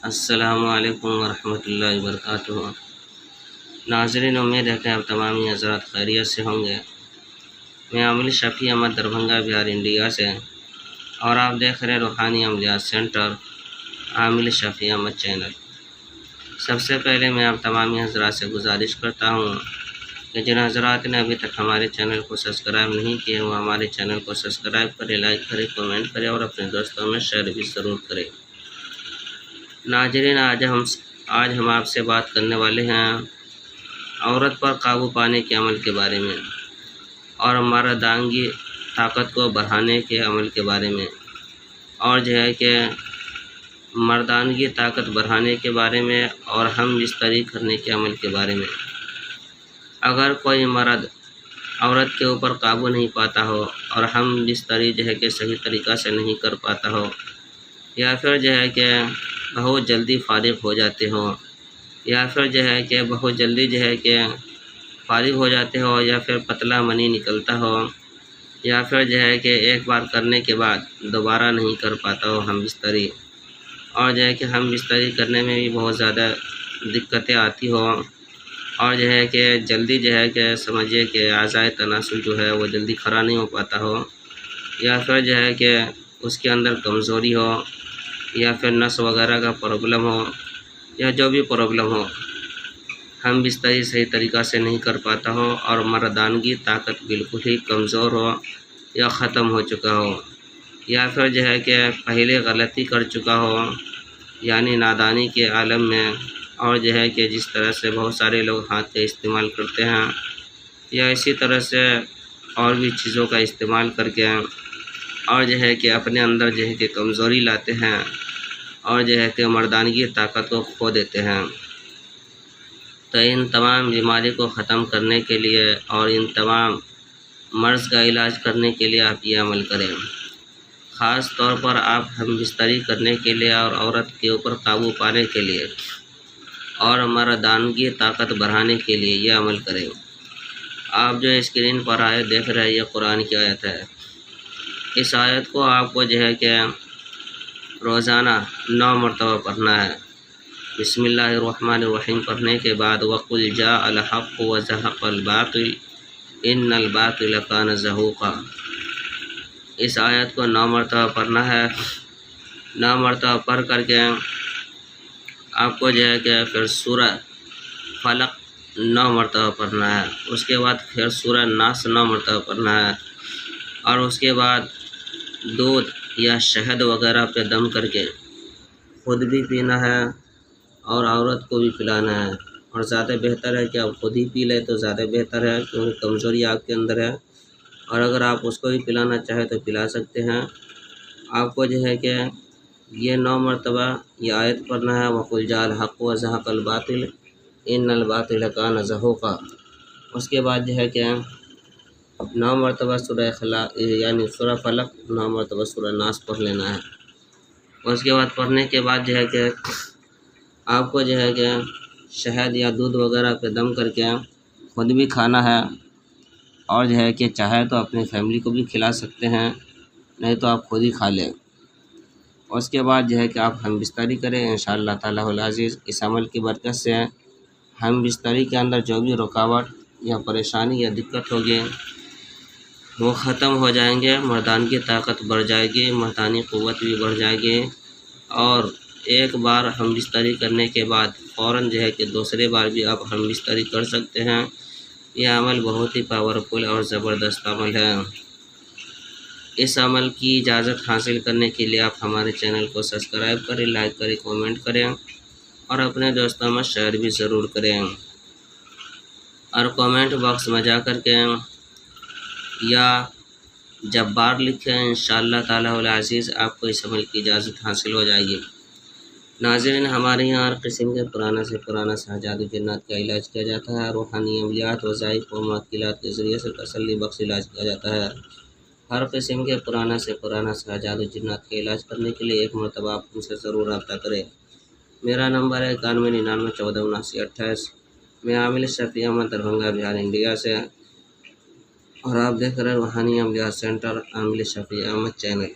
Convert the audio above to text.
السلام علیکم ورحمۃ اللہ وبرکاتہ۔ ناظرین، امید ہے کہ آپ تمام حضرات خیریت سے ہوں گے۔ میں عامل شفیع احمد دربھنگہ بہار انڈیا سے، اور آپ دیکھ رہے روحانی عملیات سینٹر عامل شفیع احمد چینل۔ سب سے پہلے میں آپ تمام حضرات سے گزارش کرتا ہوں کہ جن حضرات نے ابھی تک ہمارے چینل کو سبسکرائب نہیں کیے وہ ہمارے چینل کو سبسکرائب کرے، لائک کرے، کمنٹ کرے اور اپنے دوستوں میں شیئر بھی ضرور کرے۔ ناظرین، آج ہم آپ سے بات کرنے والے ہیں عورت پر قابو پانے کے عمل کے بارے میں اور مردانگی طاقت کو بڑھانے کے عمل کے بارے میں، اور جو ہے کہ مردانگی طاقت بڑھانے کے بارے میں اور ہم بستری کرنے کے عمل کے بارے میں۔ اگر کوئی مرد عورت کے اوپر قابو نہیں پاتا ہو اور ہم بستری جو ہے کہ صحیح طریقہ سے نہیں کر پاتا ہو، یا پھر جو ہے کہ بہت جلدی فارغ ہو جاتے ہو، یا پھر جو ہے کہ بہت جلدی جو ہے کہ فارغ ہو جاتے ہو، یا پھر پتلا منی نکلتا ہو، یا پھر جو ہے کہ ایک بار کرنے کے بعد دوبارہ نہیں کر پاتا ہو ہم بستری، اور جو ہے کہ ہم بستری کرنے میں بھی بہت زیادہ دقتیں آتی ہو، اور جو ہے کہ جلدی جو ہے کہ سمجھیے کہ اعضائے تناسل جو ہے وہ جلدی کھڑا نہیں ہو پاتا ہو، یا پھر جو ہے کہ اس کے اندر کمزوری ہو، یا پھر نس وغیرہ کا پرابلم ہو، یا جو بھی پرابلم ہو، ہم بستری صحیح طریقہ سے نہیں کر پاتا ہو اور مردانگی طاقت بالکل ہی کمزور ہو یا ختم ہو چکا ہو، یا پھر جو ہے کہ پہلے غلطی کر چکا ہو یعنی نادانی کے عالم میں، اور جو ہے کہ جس طرح سے بہت سارے لوگ ہاتھ کا استعمال کرتے ہیں یا اسی طرح سے اور بھی چیزوں کا استعمال کر کے اور جو ہے کہ اپنے اندر جو ہے کہ کمزوری لاتے ہیں اور جو ہے کہ مردانگی طاقت کو کھو دیتے ہیں۔ تو ان تمام بیماری کو ختم کرنے کے لیے اور ان تمام مرض کا علاج کرنے کے لیے آپ یہ عمل کریں۔ خاص طور پر آپ ہم بستری کرنے کے لیے اور عورت کے اوپر قابو پانے کے لیے اور مردانگی طاقت بڑھانے کے لیے یہ عمل کریں۔ آپ جو اسکرین پر آیت دیکھ رہے ہیں یہ قرآن کی آیت ہے۔ اس آیت کو آپ کو جو ہے کہ روزانہ 9 مرتبہ پڑھنا ہے۔ بسم اللہ الرحمن الرحیم پڑھنے کے بعد وَقُلْ جَاءَ الْحَقُّ وَزَهَقَ الْبَاطِلُ إِنَّ الْبَاطِلَ كَانَ زَهُوقًا۔ اس آیت کو 9 مرتبہ پڑھنا ہے۔ 9 مرتبہ پڑھ کر کے آپ کو جو ہے کہ پھر سورہ فلق 9 مرتبہ پڑھنا ہے، اس کے بعد پھر سورہ ناس 9 مرتبہ پڑھنا ہے، اور اس کے بعد دودھ یا شہد وغیرہ پہ دم کر کے خود بھی پینا ہے اور عورت کو بھی پلانا ہے، اور زیادہ بہتر ہے کہ آپ خود ہی پی لیں تو زیادہ بہتر ہے، کیونکہ کمزوری آپ کے اندر ہے، اور اگر آپ اس کو بھی پلانا چاہیں تو پلا سکتے ہیں۔ آپ کو جو ہے کہ یہ 9 مرتبہ یہ آیت پڑھنا ہے وَقُلْ جَاءَ الْحَقُّ وَزَهَقَ الْبَاطِلُ إِنَّ الْبَاطِلَ كَانَ زَهُوقًا۔ اس کے بعد جو ہے کہ 9 مرتبہ سورہ اخلاص یعنی سورہ فلق، 9 مرتبہ سورہ ناس پڑھ لینا ہے۔ اس کے بعد پڑھنے کے بعد جو ہے کہ آپ کو جو ہے کہ شہد یا دودھ وغیرہ پہ دم کر کے خود بھی کھانا ہے، اور جو ہے کہ چاہے تو اپنے فیملی کو بھی کھلا سکتے ہیں، نہیں تو آپ خود ہی کھا لیں۔ اس کے بعد جو ہے کہ آپ ہم بستری کریں انشاءاللہ تعالیٰ العزیز۔ اس عمل کی برکت سے ہم بستری کے اندر جو بھی رکاوٹ یا پریشانی یا دقت ہوگی وہ ختم ہو جائیں گے، مردانگی طاقت بڑھ جائے گی، مردانی قوت بھی بڑھ جائے گی، اور ایک بار ہم بستری کرنے کے بعد فوراً جو ہے کہ دوسرے بار بھی آپ ہم بستری کر سکتے ہیں۔ یہ عمل بہت ہی پاورفل اور زبردست عمل ہے۔ اس عمل کی اجازت حاصل کرنے کے لیے آپ ہمارے چینل کو سبسکرائب کریں، لائک کریں، کمنٹ کریں اور اپنے دوستوں میں شیئر بھی ضرور کریں، اور کمنٹ باکس میں جا کر کے یا جبار لکھیں، انشاءاللہ تعالیٰ العزیز آپ کو اس عمل کی اجازت حاصل ہو جائے گی۔ ناظرین، ہمارے یہاں ہر قسم کے پرانا سے پرانا جادو جنات کا علاج کیا جاتا ہے، روحانی عملیات وظائف و معطلات کے ذریعے سے تسلی بخش علاج کیا جاتا ہے۔ ہر قسم کے پرانا سے پرانا جادو جنات کا علاج کرنے کے لیے ایک مرتبہ آپ مجھ سے ضرور رابطہ کریں۔ میرا نمبر ہے 9199147928۔ میں عامل شفیع احمد دربھنگہ بہار انڈیا سے، اور آپ دیکھ رہے ہیں روحانی عملیات سینٹر عامل شفیع احمد چینل۔